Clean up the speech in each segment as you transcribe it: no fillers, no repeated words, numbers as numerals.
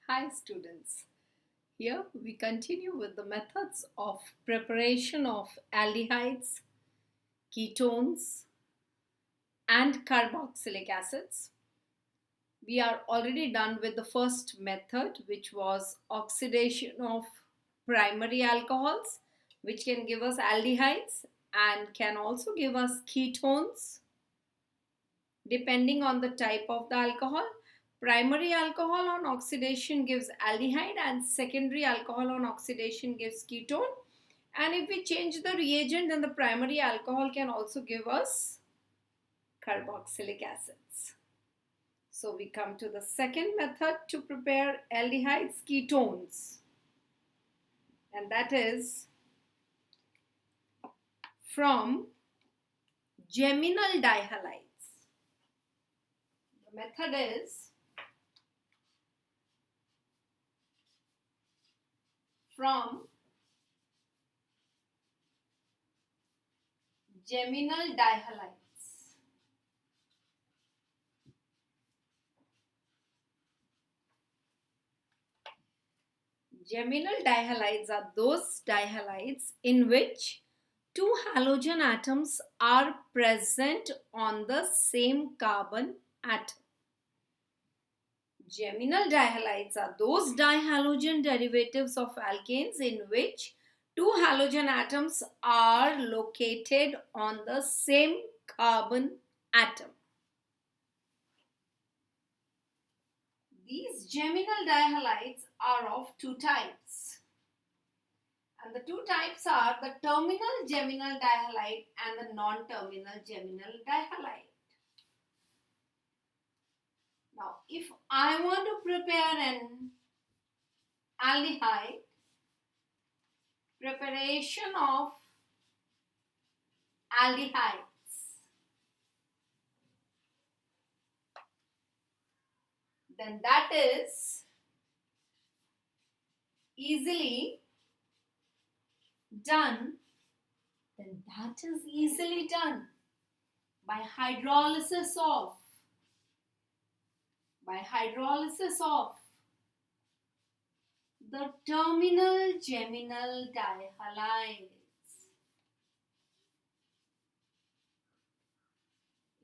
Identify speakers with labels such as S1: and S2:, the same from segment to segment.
S1: Hi students, here we continue with the methods of preparation of aldehydes, ketones and carboxylic acids. We are already done with the first method, which was oxidation of primary alcohols, which can give us aldehydes and can also give us ketones depending on the type of the alcohol. Primary alcohol on oxidation gives aldehyde and secondary alcohol on oxidation gives ketone. And if we change the reagent, then the primary alcohol can also give us carboxylic acids. So we come to the second method to prepare aldehydes, ketones, and that is from geminal dihalides. The method is from geminal dihalides. Geminal dihalides are those dihalides in which two halogen atoms are present on the same carbon atom. Geminal dihalides are those dihalogen derivatives of alkanes in which two halogen atoms are located on the same carbon atom. These geminal dihalides are of two types. And the two types are the terminal geminal dihalide and the non-terminal geminal dihalide. Now, if I want to prepare an aldehyde, preparation of aldehydes, then that is easily done. By hydrolysis of the terminal geminal dihalides.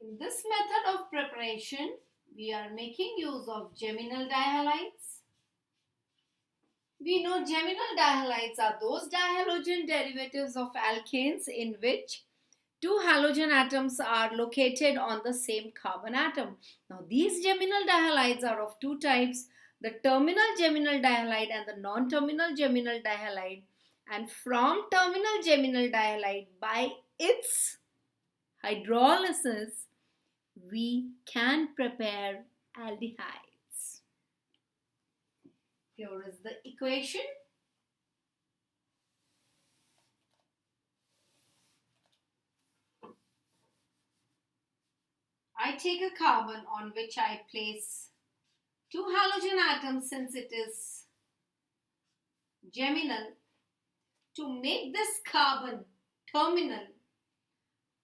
S1: In this method of preparation, we are making use of geminal dihalides. We know geminal dihalides are those dihalogen derivatives of alkanes in which two halogen atoms are located on the same carbon atom. Now, these geminal dihalides are of two types, the terminal geminal dihalide and the non-terminal geminal dihalide. And from terminal geminal dihalide, by its hydrolysis, we can prepare aldehydes. Here is the equation. I take a carbon on which I place two halogen atoms since it is geminal. To make this carbon terminal,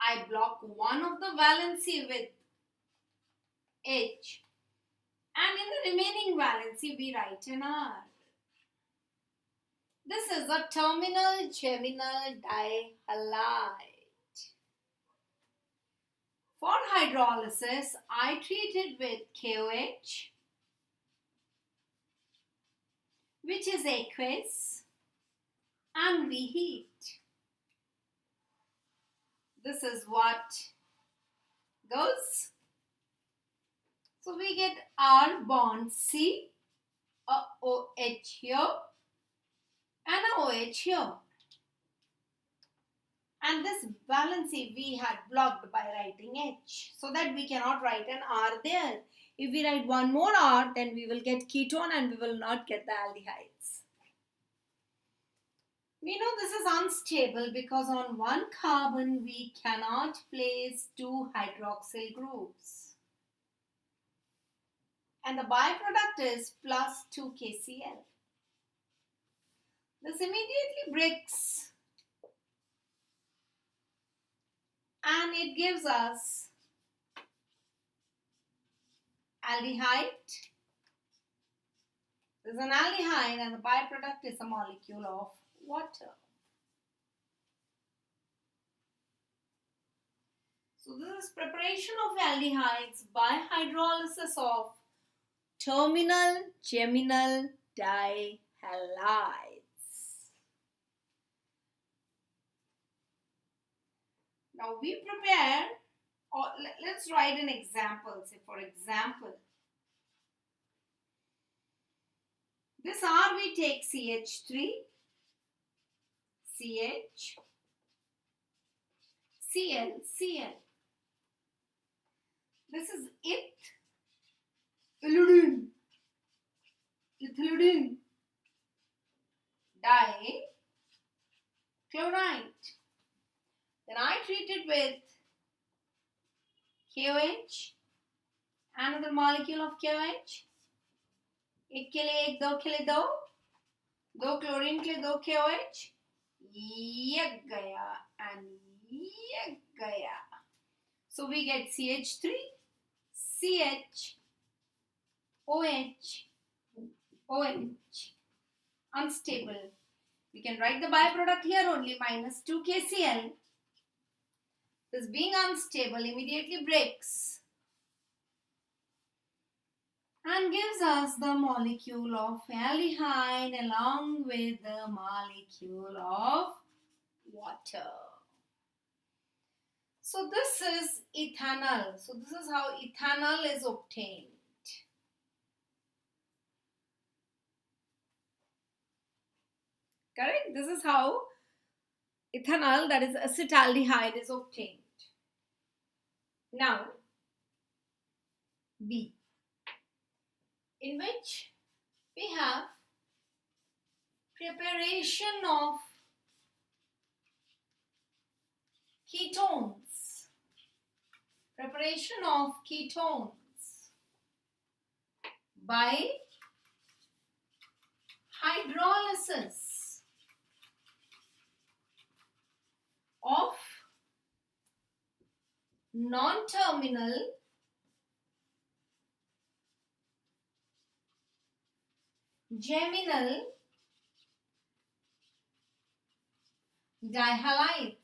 S1: I block one of the valency with H, and in the remaining valency we write an R. This is a terminal geminal dihalide. For hydrolysis, I treat it with KOH, which is aqueous, and we heat. This is what goes. So we get R bond C, a OH here, and a OH here. And this valency we had blocked by writing H, so that we cannot write an R there. If we write one more R, then we will get ketone and we will not get the aldehydes. We know this is unstable because on one carbon we cannot place two hydroxyl groups. And the byproduct is plus 2 KCl. This immediately breaks and it gives us aldehyde. This is an aldehyde and the byproduct is a molecule of water. So this is preparation of aldehydes by hydrolysis of terminal geminal dihalides. Now we prepare, or let's write an example. Say for example, this R we take CH3, CH, Cl, Cl. This is ethylene, ethylene, dichloride. Then I treat it with KOH, another molecule of KOH. एक के लिए एक, दो के लिए दो, दो chlorine के लिए दो KOH, ये गया and ये गया. So we get CH3, CH, OH, OH, unstable. We can write the byproduct here only, minus 2 KCl. This being unstable immediately breaks and gives us the molecule of aldehyde along with the molecule of water. So this is ethanol. So this is how ethanol is obtained. Correct? This is how ethanol, that is acetaldehyde, is obtained. Now, B, in which we have preparation of ketones. Preparation of ketones by hydrolysis of non-terminal geminal dihalides.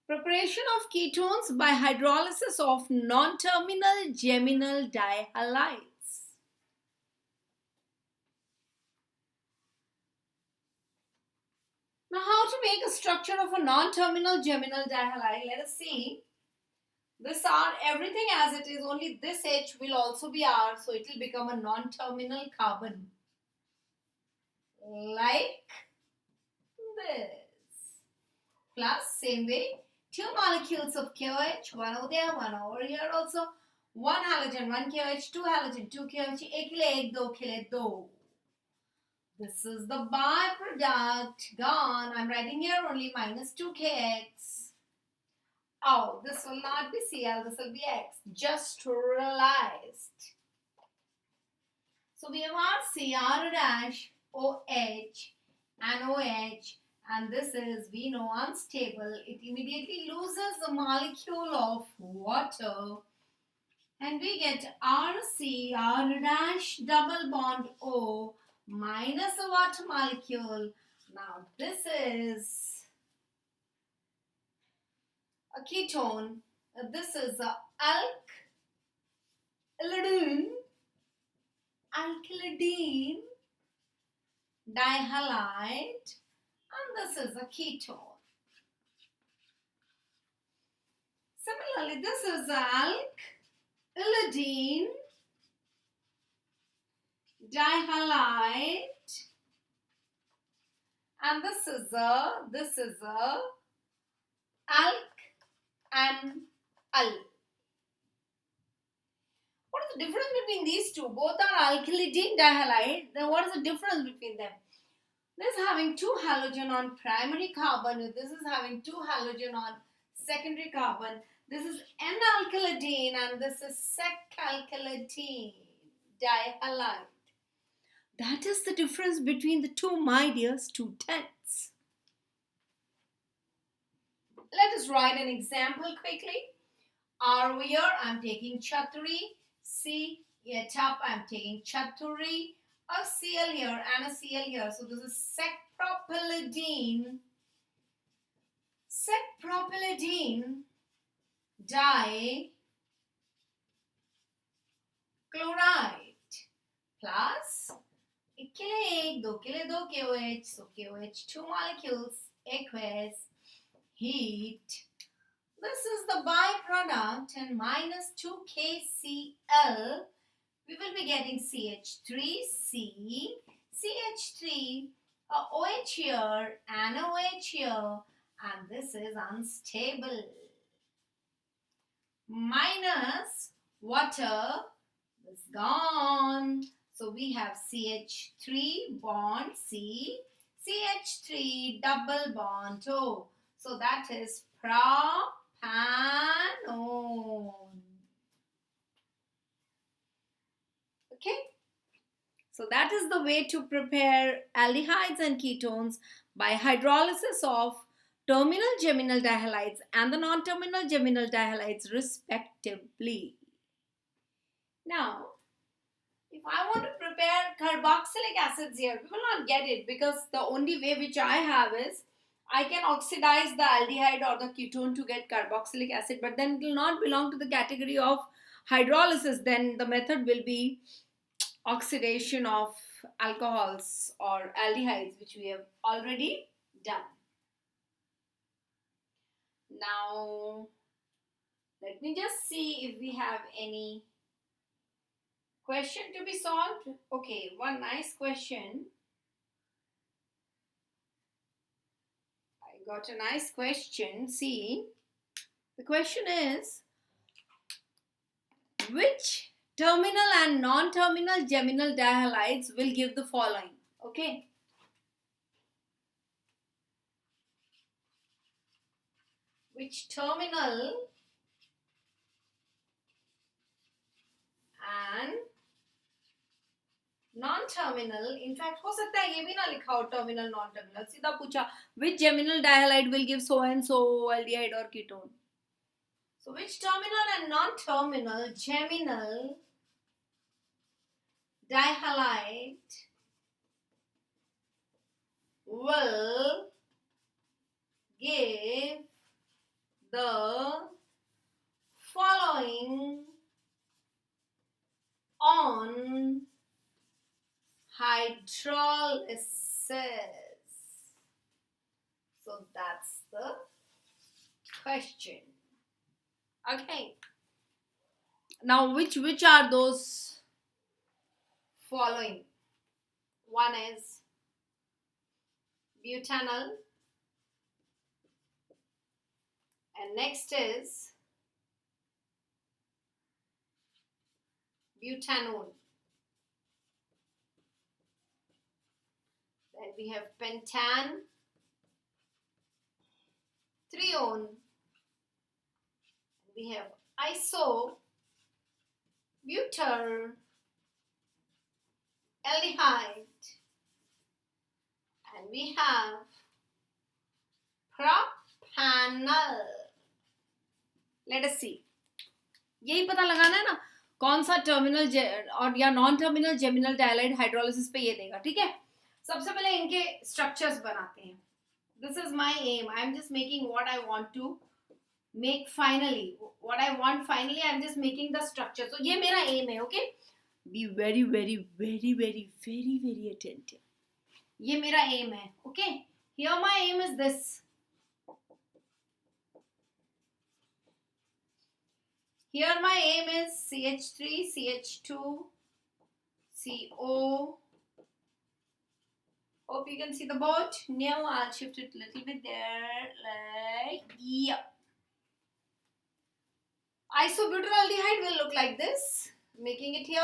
S1: Preparation of ketones by hydrolysis of non-terminal geminal dihalides. Now, how to make a structure of a non-terminal geminal dihalide? Let us see. This R, everything as it is, only this H will also be R, so it will become a non-terminal carbon. Like this. Plus, same way, 2 molecules of KOH, one over there, one over here also. 1 halogen, 1 KOH, 2 halogen, 2 KOH, ek le ek, do ke le do. This is the byproduct gone. I'm writing here only minus 2kx. Oh, this will not be Cl, this will be X. Just realized. So we have our Cr dash, OH and OH, and this is, we know, unstable. It immediately loses the molecule of water, and we get RC, R dash double bond O minus a water molecule. Now this is a ketone. This is a alkylidene dihalide, and this is a ketone. Similarly, this is alkylidene dihalide, and this is a alk and al. What is the difference between these two? Both are alkylidene dihalide. Then what is the difference between them? This is having 2 halogen on primary carbon. This is having 2 halogen on secondary carbon. This is N-alkylidene and this is sec-alkylidene dihalide. That is the difference between the two, my dear students. Let us write an example quickly. R over here, I'm taking Chaturi. C, yet up, I'm taking Chaturi. A Cl here and a Cl here. So this is sec-propylidene. Sec-propylidene dichloride plus एक के लिए एक, दो के लिए दो KOH, so KOH, two molecules, aqueous, heat. This is the byproduct, and minus 2KCl, we will be getting CH3C, CH3, a OH here, and a OH here, and this is unstable. Minus water is gone. So we have CH3 bond C, CH3 double bond O. So that is propanone. Okay. So that is the way to prepare aldehydes and ketones by hydrolysis of terminal geminal dihalides and the non-terminal geminal dihalides respectively. Now, if I want to prepare carboxylic acids here, we will not get it because the only way which I have is I can oxidize the aldehyde or the ketone to get carboxylic acid, but then it will not belong to the category of hydrolysis. Then the method will be oxidation of alcohols or aldehydes, which we have already done. Now, let me just see if we have any question to be solved. Okay, one nice question. I got a nice question. See, the question is, which terminal and non-terminal geminal dihalides will give the following? Okay. Which terminal and non-terminal, in fact हो सकता है ये भी ना लिखा हो terminal non-terminal, सीधा पूछा which geminal dihalide will give so and so aldehyde or ketone. So which terminal and non-terminal geminal dihalide will give the following on hydrolysis? So that's the question. Okay. Now which are those following? One is butanol, and next is butanone. Then we have pentan, trione. We have iso, butyl, aldehyde, and we have propanol. Let us see. यही पता लगाना है ना कौन सा terminal और या non terminal geminal डायलाइड hydrolysis पे ये देगा. ठीक है, सबसे पहले इनके स्ट्रक्चर्स बनाते हैं. This is my aim. I am just making what I want to make finally. What I want finally, I am just making the structure. So ये मेरा aim है. Okay, be very very very very very very attentive. ये मेरा aim है. Okay, here my aim is this. Here my aim is CH3, CH2, CO. Hope you can see the board. Now I'll shift it a little bit there, like yeah. Isobutyraldehyde will look like this. Making it here.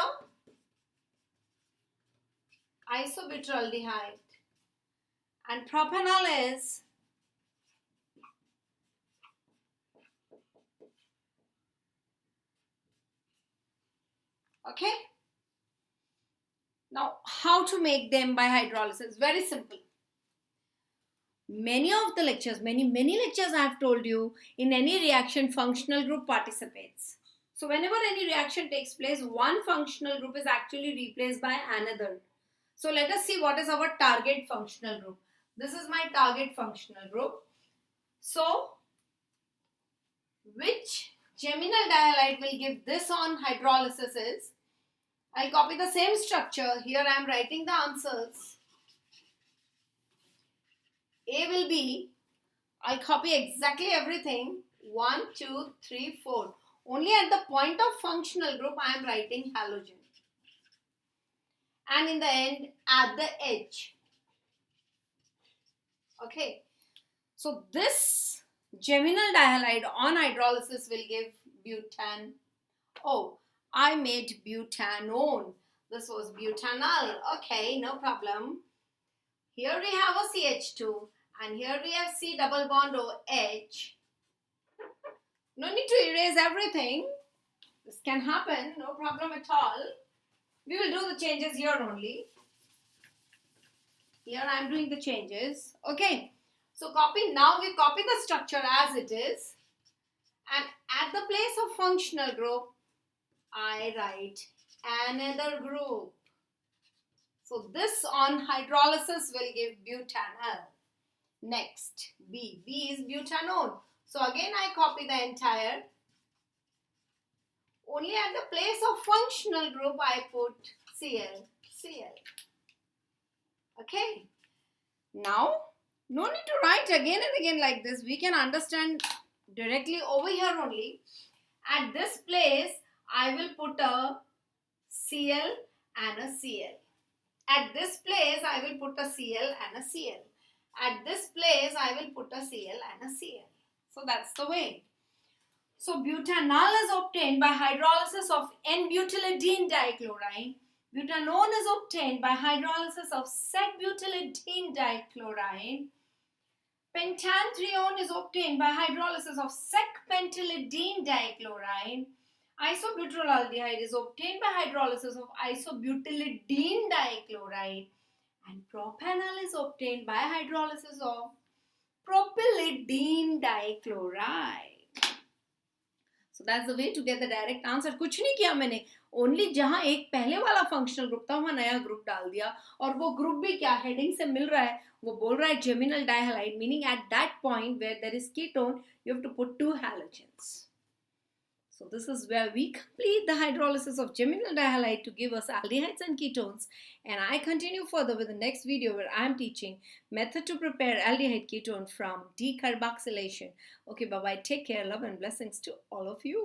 S1: Isobutyraldehyde. And propanol is okay. Now, how to make them by hydrolysis? Very simple. many of the lectures, many lectures I have told you, in any reaction, functional group participates. So whenever any reaction takes place, one functional group is actually replaced by another. So let us see what is our target functional group. This is my target functional group. So which geminal dihalide will give this on hydrolysis is, I'll copy the same structure. Here I am writing the answers. A will be, I'll copy exactly everything. 1, 2, 3, 4. Only at the point of functional group I am writing halogen. And in the end, at the edge. Okay. So this geminal dihalide on hydrolysis will give butan. Oh, I made butanone. This was butanol. Okay, no problem. Here we have a CH2 and here we have C double bond OH. No need to erase everything. This can happen, no problem at all. We will do the changes here only. Here I am doing the changes. Okay. So now we copy the structure as it is. And at the place of functional group, I write another group. So this on hydrolysis will give butanol. Next, B. B is butanone. So again I copy the entire. Only at the place of functional group I put Cl. Okay. Now, no need to write again and again like this. We can understand directly over here only. At this place, I will put a Cl and a Cl. At this place, I will put a Cl and a Cl. At this place, I will put a Cl and a Cl. So that's the way. So butanol is obtained by hydrolysis of N-butylidene dichloride. Butanone is obtained by hydrolysis of sec-butylidene dichloride. Pentanthreone is obtained by hydrolysis of sec-pentylidene dichloride. Isobutylaldehyde is obtained by hydrolysis of isobutylidene dichloride. And propanol is obtained by hydrolysis of propylidene dichloride. So that's the way to get the direct answer. कुछ नहीं किया मैंने, only जहां एक पहले वाला functional group था वहां नया ग्रुप डाल दिया, और वो ग्रुप भी क्या हेडिंग से मिल रहा है, वो बोल रहा है geminal dihalide, meaning at that point where there is ketone you have to put 2 halogens. So this is where we complete the hydrolysis of geminal dihalide to give us aldehydes and ketones, and I continue further with the next video where I am teaching method to prepare aldehyde ketone from decarboxylation. Okay, bye bye, take care, love and blessings to all of you.